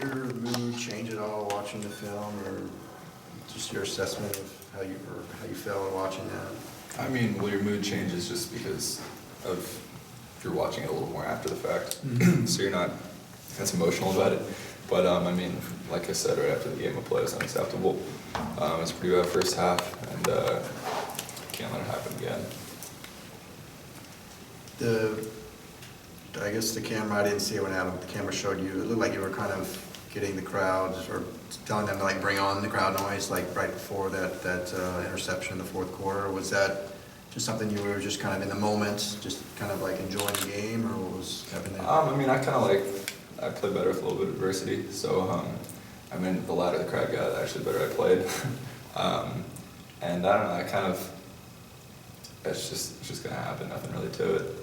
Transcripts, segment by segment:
your mood change at all watching the film, or just your assessment of how you felt watching that? I mean, well, your mood changes just because of you're watching it a little more after the fact, so you're not as emotional about it. But I mean, like I said, right after the game, I played was unacceptable. It's pretty bad first half, and can't let it happen again. I guess the camera, I didn't see it when Adam, the camera showed you, it looked like you were kind of getting the crowd, or telling them to like bring on the crowd noise, like right before that interception in the fourth quarter. Was that just something you were just kind of in the moment, just kind of like enjoying the game, or what was happening? I mean, I play better with a little bit of adversity, so I mean, the louder the crowd got, the actually better I played. And I don't know, I kind of, it's just gonna happen, nothing really to it.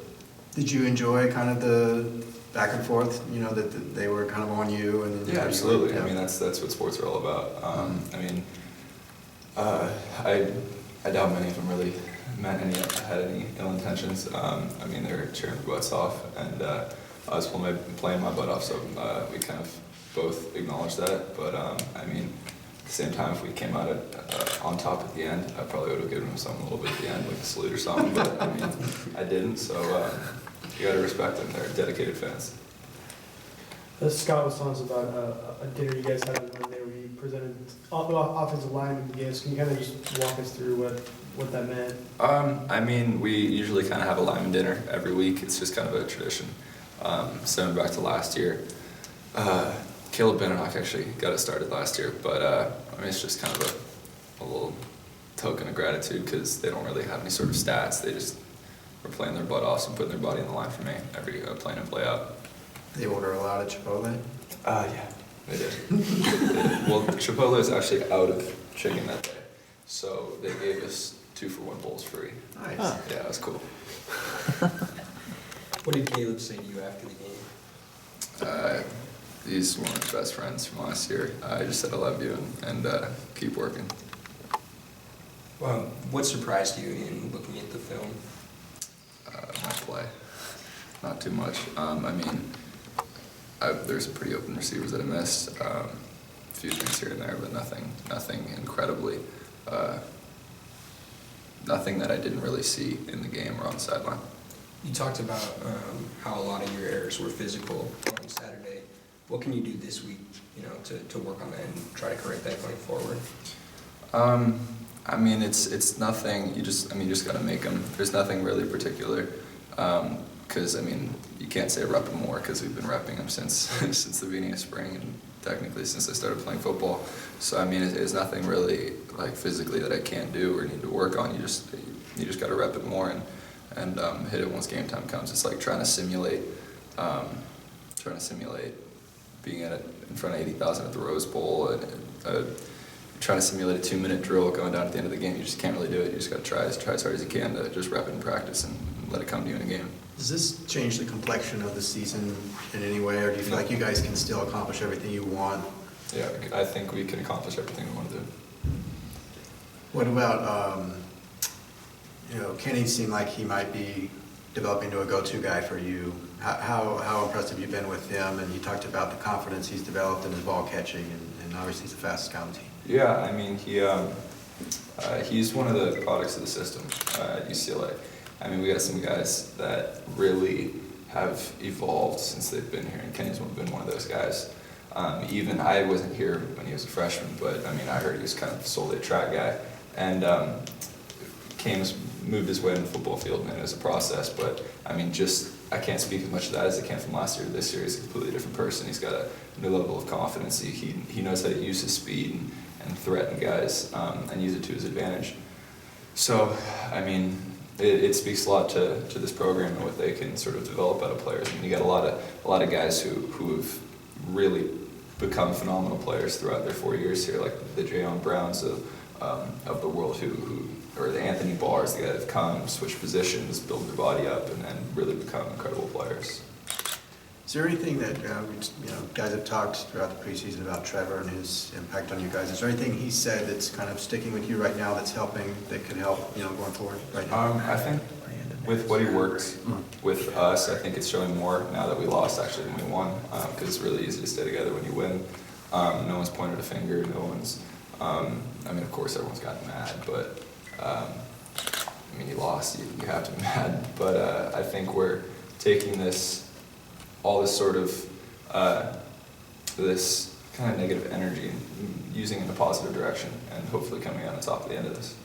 Did you enjoy kind of the back and forth, you know, that they were kind of on you? And yeah, absolutely. I mean, that's what sports are all about. I mean, I doubt many of them really had any ill intentions. I mean, they were cheering my butts off, and I was playing my butt off, so we kind of both acknowledged that. But I mean, at the same time, if we came out on top at the end, I probably would have given them something a little bit at the end, like a salute or something. But I mean, I didn't, so you got to respect them. They're dedicated fans. Scott was telling us about a dinner you guys had on Monday where you presented offensive lineman gifts. Can you kind of just walk us through what that meant? I mean, we usually kind of have a lineman dinner every week. It's just kind of a tradition. Sending back to last year, Caleb Beninock actually got it started last year, but I mean, it's just kind of a little token of gratitude because they don't really have any sort of stats. They just were playing their butt off and putting their body on the line for me every play in and play out. They order a lot at Chipotle? Yeah, they did. Well, Chipotle is actually out of chicken that day, so they gave us 2-for-1 bowls free. Nice. Huh. Yeah, it was cool. What did Caleb say to you after the game? He's one of his best friends from last year. I just said I love you and keep working. Well, what surprised you in looking at the film? My play, not too much. I mean, there's some pretty open receivers that I missed. A few things here and there, but nothing incredibly. Nothing that I didn't really see in the game or on the sideline. You talked about how a lot of your errors were physical on Saturday. What can you do this week, you know, to work on that and try to correct that going forward? I mean, it's nothing. You just got to make them. There's nothing really particular. Because I mean, you can't say rep them more because we've been repping them since the beginning of spring and technically since I started playing football. So I mean, it's nothing really like physically that I can't do or need to work on. You just got to rep it more and hit it once game time comes. It's like trying to simulate being in front of 80,000 at the Rose Bowl and trying to simulate a 2-minute drill going down at the end of the game. You just can't really do it. You just got to try as hard as you can to just rep it in practice and let it come to you in a game. Does this change the complexion of the season in any way, or do you feel like you guys can still accomplish everything you want? Yeah, I think we can accomplish everything we want to do. What about, you know, Kenny seemed like he might be developing into a go-to guy for you. How impressed have you been with him? And you talked about the confidence he's developed in his ball catching, and obviously he's the fastest guy on the team. Yeah, I mean, he's one of the products of the system at UCLA. I mean, we got some guys that really have evolved since they've been here, and Kenny's been one of those guys. Even I wasn't here when he was a freshman, but I mean, I heard he was kind of solely a track guy, and moved his way in the football field, and it was a process. But I mean, I can't speak as much of that as I can from last year to this year. He's a completely different person. He's got a new level of confidence. He knows how to use his speed and threaten guys and use it to his advantage. So, I mean, it speaks a lot to this program and what they can sort of develop out of players. I mean, you got a lot of guys who have really become phenomenal players throughout their 4 years here, like the Jayon Browns of the world, or the Anthony Barrs, the guys that have come, switch positions, build their body up, and then really become incredible players. Is there anything that guys have talked throughout the preseason about Trevor and his impact on you guys? Is there anything he said that's kind of sticking with you right now that's helping, that could help, going forward right now? I think with what he worked with us, I think it's showing more now that we lost actually than we won, because it's really easy to stay together when you win. No one's pointed a finger, no one's, I mean, of course everyone's gotten mad, but, I mean, you lost, you have to be mad, but I think we're taking all this sort of, this kind of negative energy and using it in a positive direction, and hopefully coming out on top at the end of this.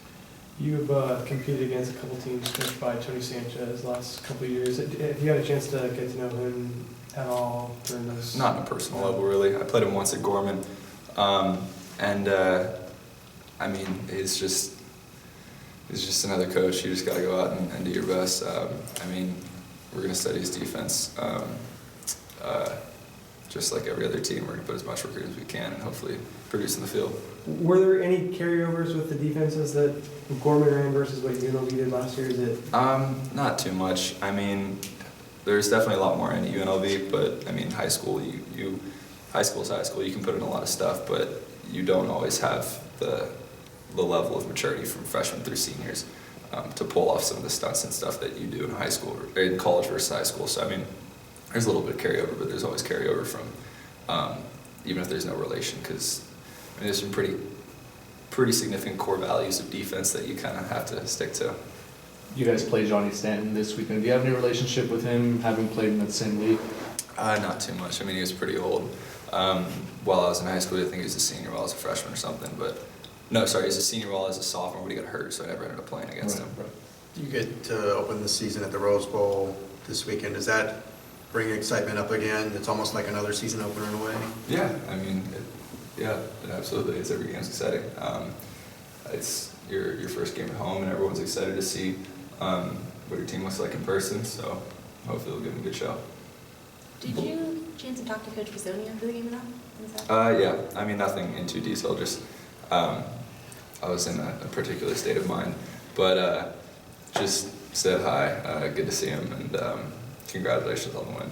You've competed against a couple teams coached by Tony Sanchez the last couple of years. Have you had a chance to get to know him at all during those? Not on a personal level, really. I played him once at Gorman, and I mean, he's just another coach. You just got to go out and do your best. I mean, we're going to study his defense. Just like every other team, we're going to put as much work in as we can and hopefully produce in the field. Were there any carryovers with the defenses that Gorman ran versus what UNLV did last year? Is it? Not too much. I mean, there's definitely a lot more in UNLV, but I mean, high school, high school is high school. You can put in a lot of stuff, but you don't always have the level of maturity from freshmen through seniors to pull off some of the stunts and stuff that you do in high school, or in college versus high school. So I mean, there's a little bit of carryover, but there's always carryover from, even if there's no relation, because I mean, there's some pretty significant core values of defense that you kind of have to stick to. You guys play Johnny Stanton this weekend. Do you have any relationship with him, having played in that same league? Not too much. I mean, he was pretty old. While I was in high school, I think he was a senior while I was a freshman or something, but no, sorry, he was a senior while I was a sophomore, but he got hurt, so I never ended up playing against him. Right. You get to open the season at the Rose Bowl this weekend. Does that bring excitement up again? It's almost like another season opener in a way. Yeah, I mean, it absolutely is. Every game's exciting. It's your first game at home, and everyone's excited to see what your team looks like in person. So hopefully, we'll give them a good show. Did you chance to talk to Coach Pisonia after the game at all? Yeah. I mean, nothing in too detail. Just I was in a particular state of mind, but just said hi. Good to see him, and congratulations on the win.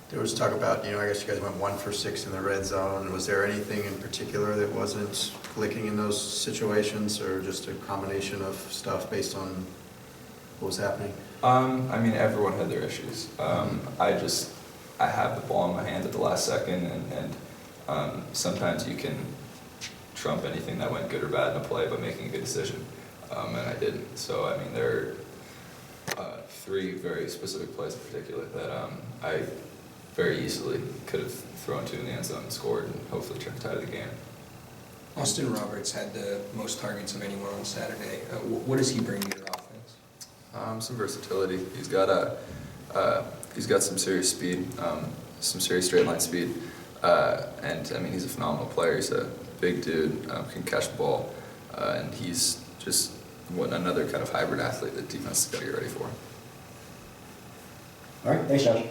There was talk about, I guess you guys went 1 for 6 in the red zone. Was there anything in particular that wasn't clicking in those situations, or just a combination of stuff based on what was happening? I mean, everyone had their issues. I have the ball in my hand at the last second, and sometimes you can trump anything that went good or bad in a play by making a good decision, and I didn't. So, I mean, there are 3 very specific plays in particular that I very easily could have thrown 2 in the end zone and scored, and hopefully turned the tide of the game. Austin Roberts had the most targets of anyone on Saturday. What does he bring to your offense? Some versatility. He's got some serious speed, some serious straight line speed, and I mean, he's a phenomenal player. He's a big dude, can catch the ball, and he's just another kind of hybrid athlete that defense has got to get ready for. All right, thanks, Josh.